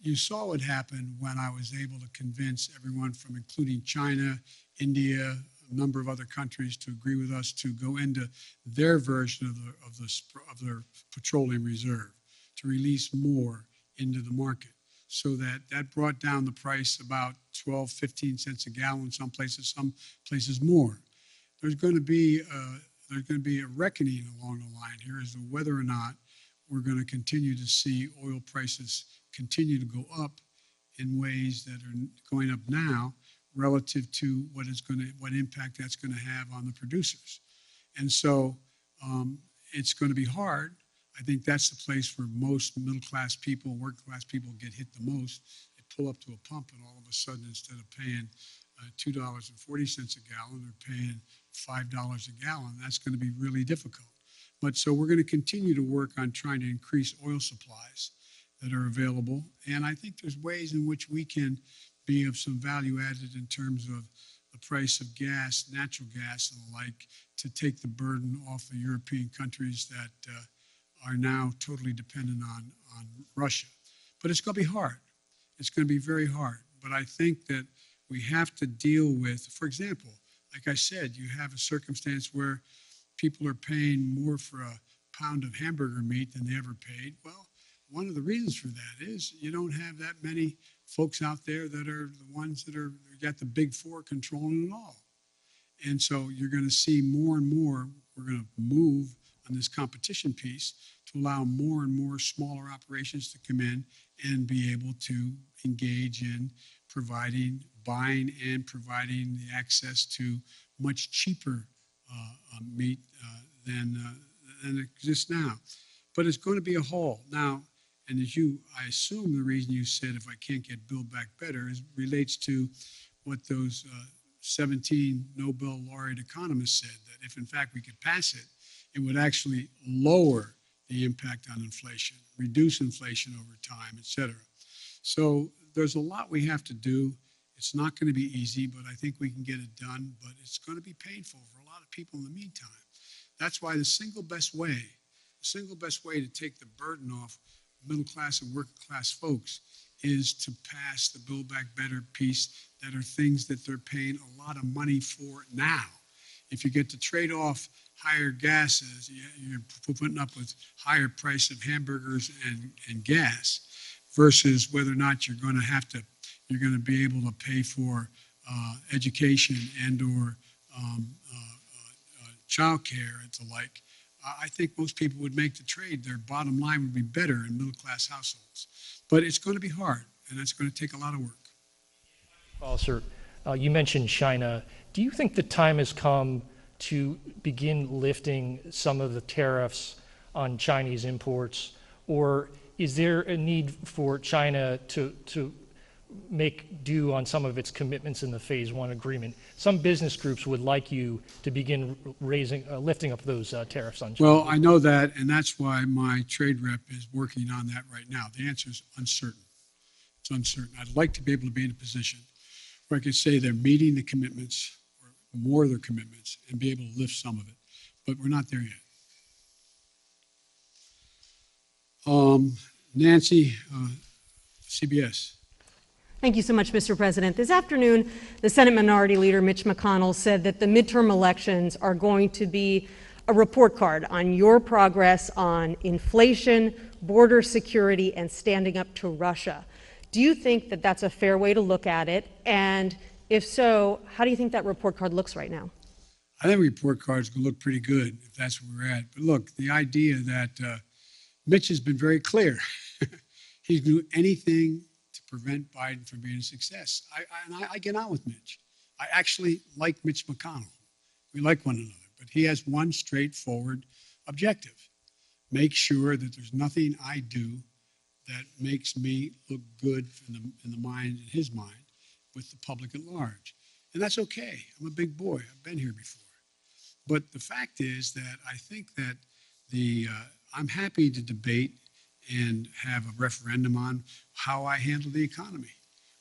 you saw what happened when I was able to convince everyone from including China, India, a number of other countries to agree with us to go into their version of their petroleum reserve, to release more into the market. So that brought down the price about 12, 15 cents a gallon, some places more. There's going to be a reckoning along the line here as to whether or not we're going to continue to see oil prices continue to go up in ways that are going up now relative to what impact that's going to have on the producers. And so it's going to be hard. I think that's the place where most middle-class people, working-class people get hit the most. They pull up to a pump and all of a sudden, instead of paying $2.40 a gallon, they're paying $5 a gallon. That's going to be really difficult. But so we're going to continue to work on trying to increase oil supplies that are available. And I think there's ways in which we can be of some value added in terms of the price of gas, natural gas and the like, to take the burden off the European countries that are now totally dependent on Russia. But it's going to be hard. It's going to be very hard. But I think that we have to deal with, for example, like I said, you have a circumstance where people are paying more for a pound of hamburger meat than they ever paid. Well, one of the reasons for that is you don't have that many folks out there that are the ones that are got the big four controlling it all. And so you're going to see more and more, we're going to move on this competition piece to allow more and more smaller operations to come in and be able to engage in buying and providing the access to much cheaper meat than exists now. But it's going to be a haul. Now, and I assume the reason you said if I can't get Build Back Better relates to what those 17 Nobel laureate economists said, that if in fact we could pass it, it would actually lower the impact on inflation, reduce inflation over time, et cetera. So there's a lot we have to do. It's not going to be easy, but I think we can get it done, but it's going to be painful for a lot of people in the meantime. That's why the single best way to take the burden off middle class and working class folks is to pass the Build Back Better piece that are things that they're paying a lot of money for now. If you get to trade off higher gases, you're putting up with higher price of hamburgers and gas versus whether or not you're going to be able to pay for education and or childcare and the like. I think most people would make the trade. Their bottom line would be better in middle-class households. But it's going to be hard, and it's going to take a lot of work. Sir, you mentioned China. Do you think the time has come to begin lifting some of the tariffs on Chinese imports, or is there a need for China to make do on some of its commitments in the Phase 1 agreement? Some business groups would like you to begin lifting up those tariffs on China. Well, I know that, and that's why my trade rep is working on that right now. The answer is uncertain. It's uncertain. I'd like to be able to be in a position where I could say they're meeting the commitments, or more of their commitments, and be able to lift some of it. But we're not there yet. Nancy, CBS. Thank you so much, Mr. President. This afternoon, the Senate Minority Leader, Mitch McConnell, said that the midterm elections are going to be a report card on your progress on inflation, border security, and standing up to Russia. Do you think that that's a fair way to look at it? And if so, how do you think that report card looks right now? I think report cards can look pretty good if that's where we're at. But look, the idea that Mitch has been very clear. He's going to do anything to prevent Biden from being a success. I get on with Mitch. I actually like Mitch McConnell. We like one another. But he has one straightforward objective. Make sure that there's nothing I do that makes me look good in his mind, with the public at large. And that's okay. I'm a big boy. I've been here before. But the fact is that I think that I'm happy to debate and have a referendum on how I handle the economy,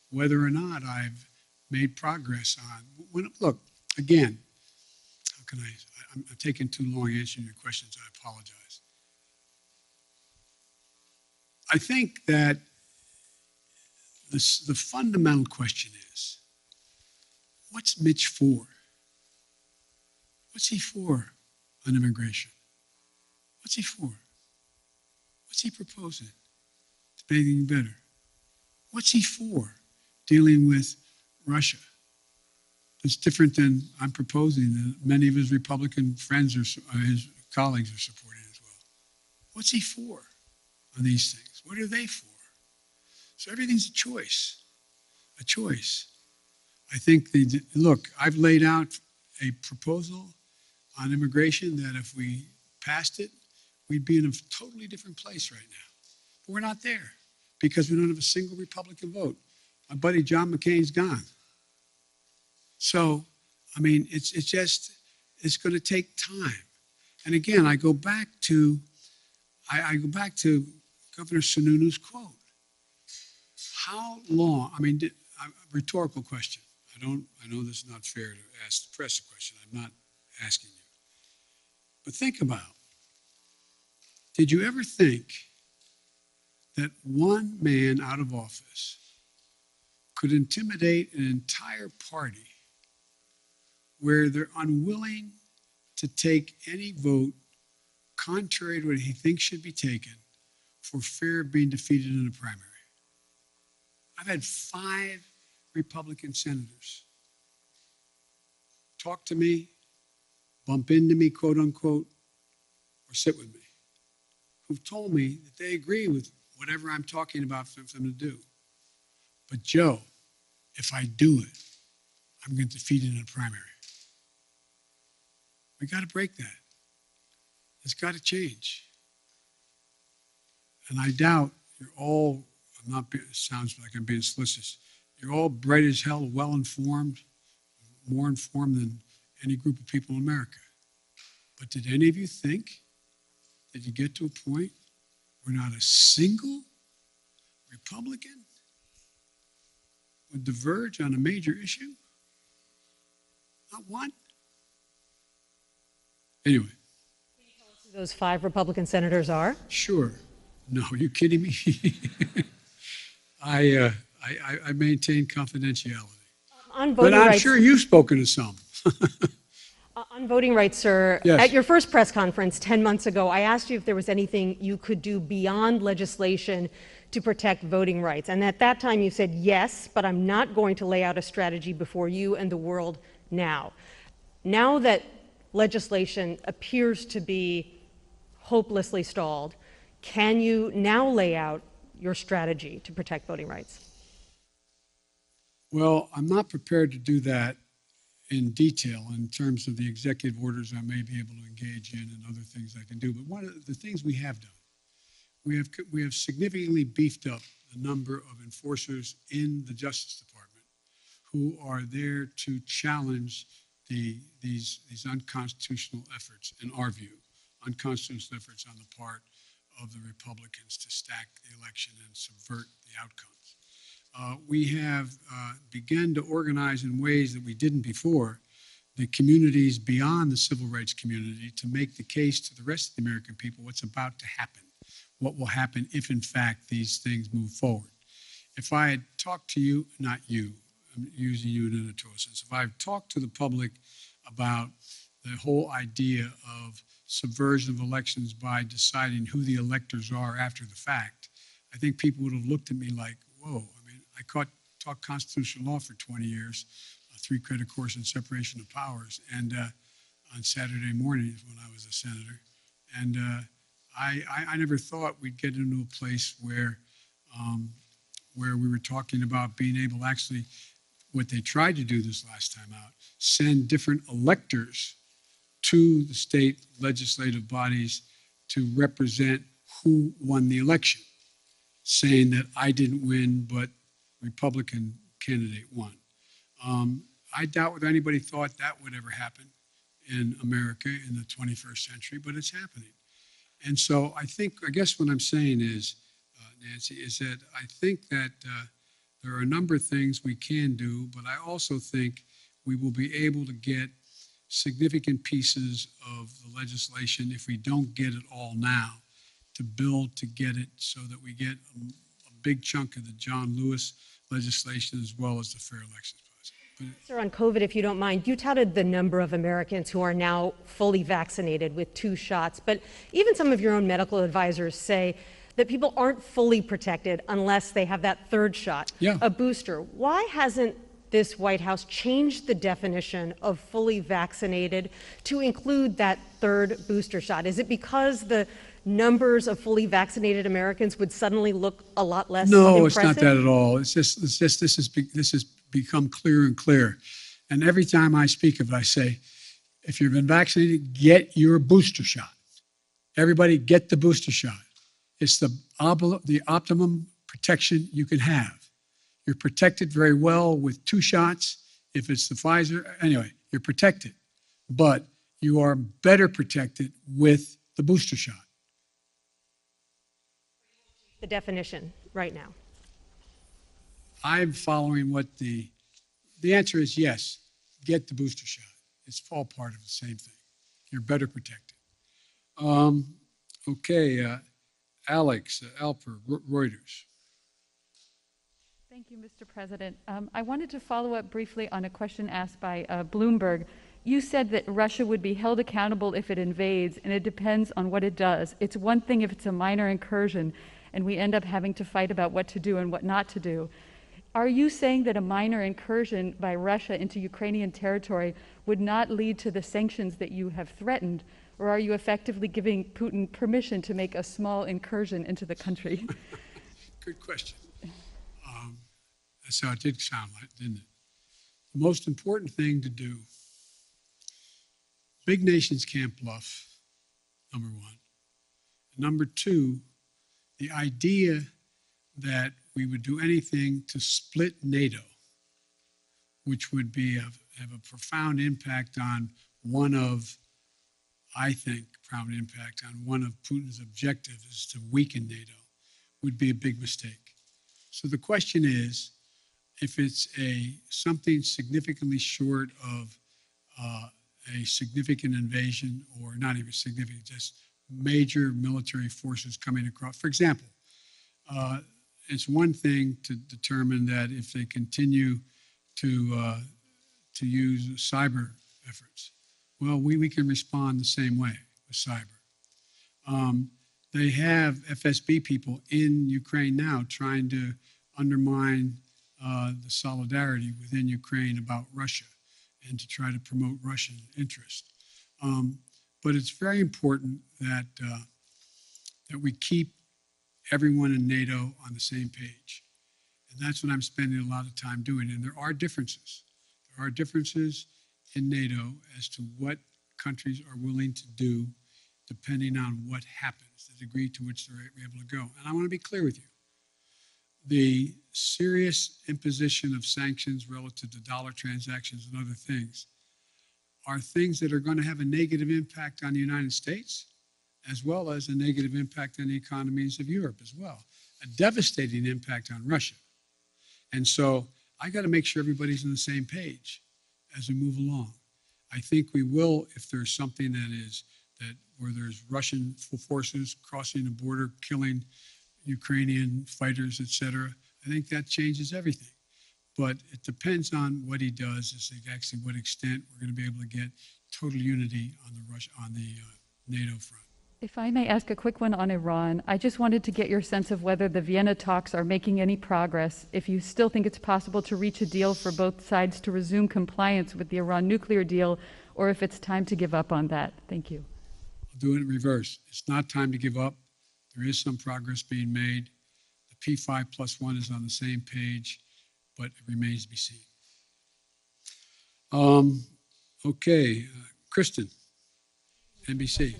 whether or not I've made progress on. Look, again, how can I'm taking too long answering your questions. I apologize. I think that the fundamental question is, what's Mitch for? What's he for on immigration? What's he for? What's he proposing to make anything better? What's he for dealing with Russia? It's different than I'm proposing that many of his Republican friends or his colleagues are supporting as well. What's he for on these things? What are they for? So everything's a choice, a choice. I think, look, I've laid out a proposal on immigration that if we passed it, we'd be in a totally different place right now. But we're not there because we don't have a single Republican vote. My buddy John McCain's gone. So, I mean, it's going to take time. And again, I go back to Governor Sununu's quote. How long? I mean, rhetorical question. I know this is not fair to ask the press a question. I'm not asking you. But think about, did you ever think that one man out of office could intimidate an entire party where they're unwilling to take any vote contrary to what he thinks should be taken for fear of being defeated in a primary? I've had 5 Republican senators talk to me, bump into me, quote unquote, or sit with me, who've told me that they agree with whatever I'm talking about for them to do. But Joe, if I do it, I'm going to defeat it in a primary. We got to break that. It's got to change. And I doubt you're all, it sounds like I'm being solicitous, you're all bright as hell, well-informed, more informed than any group of people in America. But did any of you think that you get to a point where not a single Republican would diverge on a major issue? Not one? Anyway. Who those 5 Republican senators are? Sure. No, are you kidding me? I maintain confidentiality. On voting but I'm rights, sure you've spoken to some. on voting rights, sir, Yes. at your first press conference 10 months ago, I asked you if there was anything you could do beyond legislation to protect voting rights. And at that time you said yes, but I'm not going to lay out a strategy before you and the world now. Now that legislation appears to be hopelessly stalled, can you now lay out your strategy to protect voting rights? Well, I'm not prepared to do that in detail in terms of the executive orders I may be able to engage in and other things I can do. But one of the things we have done, we have significantly beefed up the number of enforcers in the Justice Department who are there to challenge these unconstitutional efforts, in our view, unconstitutional efforts on the part of the Republicans to stack the election and subvert the outcomes. We have begun to organize in ways that we didn't before the communities beyond the civil rights community to make the case to the rest of the American people what's about to happen, what will happen if, in fact, these things move forward. If I had talked to you, not you, I'm using you in an editorial sense, if I've talked to the public about the whole idea of subversion of elections by deciding who the electors are after the fact, I think people would have looked at me like, whoa. I mean, I taught constitutional law for 20 years, a 3-credit course in separation of powers, and on Saturday mornings when I was a senator. And I never thought we'd get into a place where we were talking about being able to actually, what they tried to do this last time out, send different electors to the state legislative bodies to represent who won the election, saying that I didn't win, but Republican candidate won. I doubt whether anybody thought that would ever happen in America in the 21st century, but it's happening. And so I guess what I'm saying is, Nancy, is that I think that there are a number of things we can do, but I also think we will be able to get significant pieces of the legislation, if we don't get it all now, to build to get it so that we get a big chunk of the John Lewis legislation as well as the fair elections process. Sir, on COVID, if you don't mind, you touted the number of Americans who are now fully vaccinated with 2 shots, but even some of your own medical advisors say that people aren't fully protected unless they have that 3rd shot, a booster. Why hasn't this White House changed the definition of fully vaccinated to include that 3rd booster shot? Is it because the numbers of fully vaccinated Americans would suddenly look a lot less No, impressive? it's not that at all. It's just this has become clearer and clearer. And every time I speak of it, I say, if you've been vaccinated, get your booster shot. Everybody get the booster shot. It's the optimum protection you can have. You're protected very well with 2 shots. If it's the Pfizer, anyway, you're protected. But you are better protected with the booster shot. The definition right now. I'm following what the answer is yes, get the booster shot. It's all part of the same thing. You're better protected. Okay, Alex Alper, Reuters. Thank you, Mr. President. I wanted to follow up briefly on a question asked by Bloomberg. You said that Russia would be held accountable if it invades, and it depends on what it does. It's one thing if it's a minor incursion, and we end up having to fight about what to do and what not to do. Are you saying that a minor incursion by Russia into Ukrainian territory would not lead to the sanctions that you have threatened, or are you effectively giving Putin permission to make a small incursion into the country? Good question. That's how it did sound like, didn't it? The most important thing to do, big nations can't bluff, number one. Number two, the idea that we would do anything to split NATO, which would have a profound impact on profound impact on one of Putin's objectives is to weaken NATO, would be a big mistake. So the question is, if it's something significantly short of a significant invasion, or not even significant, just major military forces coming across. For example, it's one thing to determine that if they continue to use cyber efforts, well, we can respond the same way with cyber. They have FSB people in Ukraine now trying to undermine the solidarity within Ukraine about Russia and to try to promote Russian interest. But it's very important that we keep everyone in NATO on the same page. And that's what I'm spending a lot of time doing. And there are differences. There are differences in NATO as to what countries are willing to do depending on what happens, the degree to which they're able to go. And I want to be clear with you. The serious imposition of sanctions relative to dollar transactions and other things are things that are going to have a negative impact on the United States, as well as a negative impact on the economies of Europe as well, a devastating impact on Russia. And so I got to make sure everybody's on the same page as we move along. I think we will if there's something where there's Russian forces crossing the border, killing Ukrainian fighters, etc. I think that changes everything. But it depends on what he does, as to actually what extent we're going to be able to get total unity on the NATO front. If I may ask a quick one on Iran, I just wanted to get your sense of whether the Vienna talks are making any progress, if you still think it's possible to reach a deal for both sides to resume compliance with the Iran nuclear deal, or if it's time to give up on that. Thank you. I'll do it in reverse. It's not time to give up. There is some progress being made. The P5+1 is on the same page, but it remains to be seen. Okay, Kristen, NBC.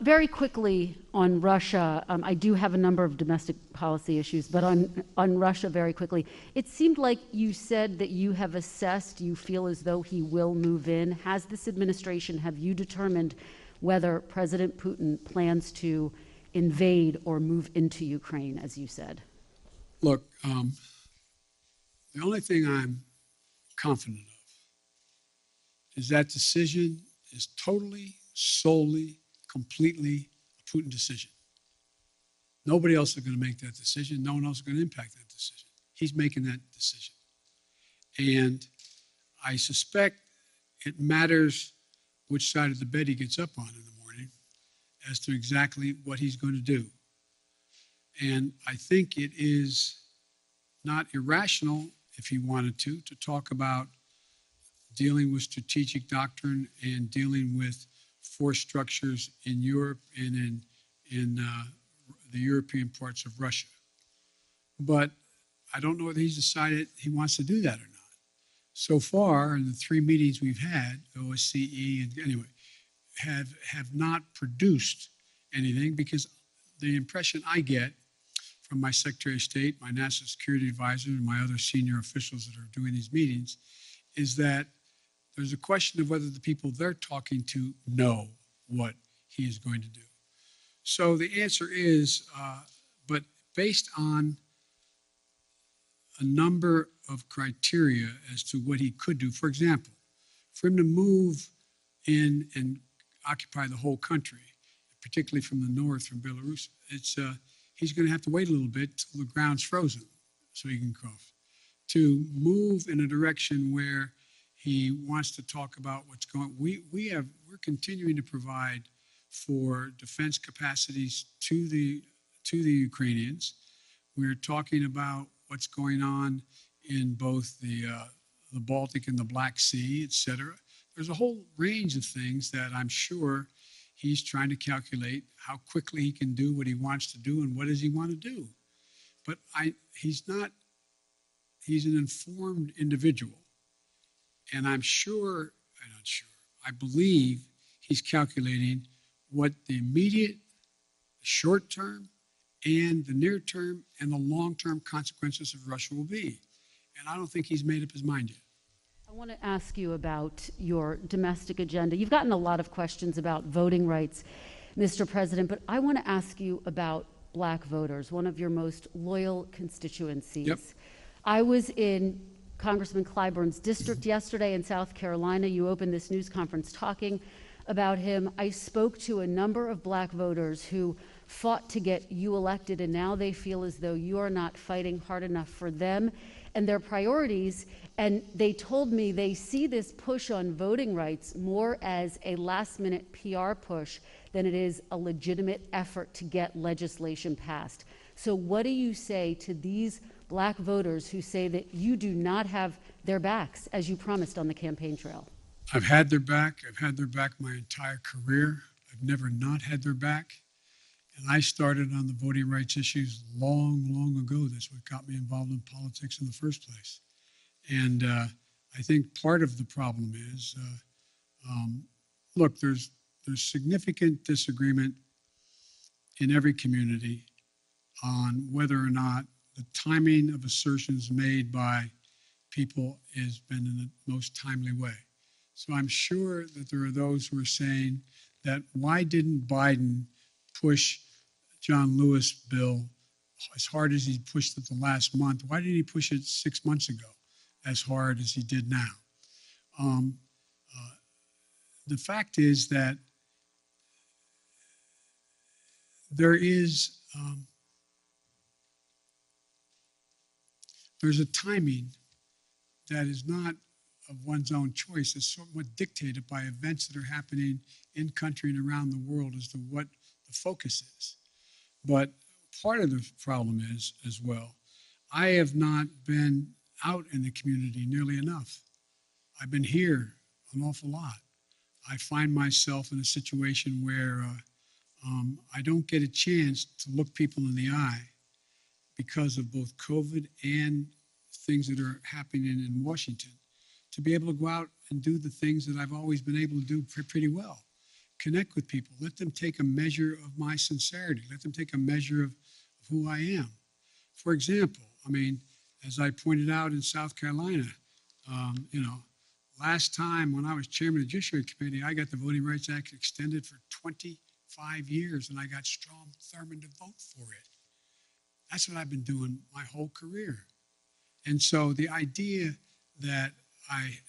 Very quickly on Russia, I do have a number of domestic policy issues, but on Russia very quickly, it seemed like you said that you have assessed, you feel as though he will move in. Has this administration, have you determined whether President Putin plans to invade or move into Ukraine, as you said? Look, the only thing I'm confident of is that decision is totally, solely, completely a Putin decision. Nobody else is going to make that decision. No one else is going to impact that decision. He's making that decision. And I suspect it matters which side of the bed he gets up on in the morning as to exactly what he's going to do. And I think it is not irrational, if he wanted to talk about dealing with strategic doctrine and dealing with force structures in Europe and in the European parts of Russia. But I don't know whether he's decided he wants to do that or not. So far, in the 3 meetings we've had, OSCE and anyway, have not produced anything, because the impression I get from my Secretary of State, my National Security Advisor, and my other senior officials that are doing these meetings is that there's a question of whether the people they're talking to know what he is going to do. So the answer is, but based on a number of criteria as to what he could do. For example, for him to move in and occupy the whole country, particularly from the north, from Belarus, he's going to have to wait a little bit till the ground's frozen so he can cross. To move in a direction where he wants to talk about what's going. We're continuing to provide for defense capacities to the Ukrainians. We're talking about what's going on in both the Baltic and the Black Sea, et cetera. There's a whole range of things that I'm sure he's trying to calculate how quickly he can do what he wants to do and what does he want to do. But he's an informed individual. And I believe he's calculating what the immediate, short term, and the near term and the long term consequences of Russia will be. And I don't think he's made up his mind yet. I want to ask you about your domestic agenda. You've gotten a lot of questions about voting rights, Mr. President, but I want to ask you about black voters, one of your most loyal constituencies. Yep. I was in Congressman Clyburn's district yesterday in South Carolina. You opened this news conference talking about him. I spoke to a number of black voters who fought to get you elected, and now they feel as though you are not fighting hard enough for them and their priorities. And they told me they see this push on voting rights more as a last-minute PR push than it is a legitimate effort to get legislation passed. So what do you say to these black voters who say that you do not have their backs, as you promised on the campaign trail? I've had their back. I've had their back my entire career. I've never not had their back. And I started on the voting rights issues long, long ago. That's what got me involved in politics in the first place. And I think part of the problem is, look, there's significant disagreement in every community on whether or not the timing of assertions made by people has been in the most timely way. So I'm sure that there are those who are saying that why didn't Biden push John Lewis bill as hard as he pushed it the last month? Why didn't he push it 6 months ago as hard as he did now? The fact is that there's a timing that is not of one's own choice. It's somewhat dictated by events that are happening in country and around the world as to what the focus is. But part of the problem is, as well, I have not been out in the community nearly enough. I've been here an awful lot. I find myself in a situation where I don't get a chance to look people in the eye because of both COVID and things that are happening in Washington, to be able to go out and do the things that I've always been able to do pretty well. Connect with people, let them take a measure of my sincerity, let them take a measure of who I am. For example, I mean, as I pointed out in South Carolina, last time when I was chairman of the Judiciary Committee, I got the Voting Rights Act extended for 25 years, and I got Strom Thurmond to vote for it. That's what I've been doing my whole career. And so the idea that I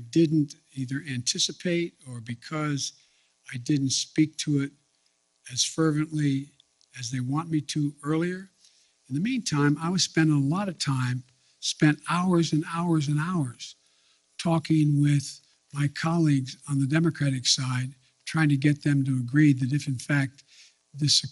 didn't either anticipate or because I didn't speak to it as fervently as they want me to earlier In the meantime, I was spending a lot of time, spent hours and hours and hours talking with my colleagues on the Democratic side, trying to get them to agree that if in fact this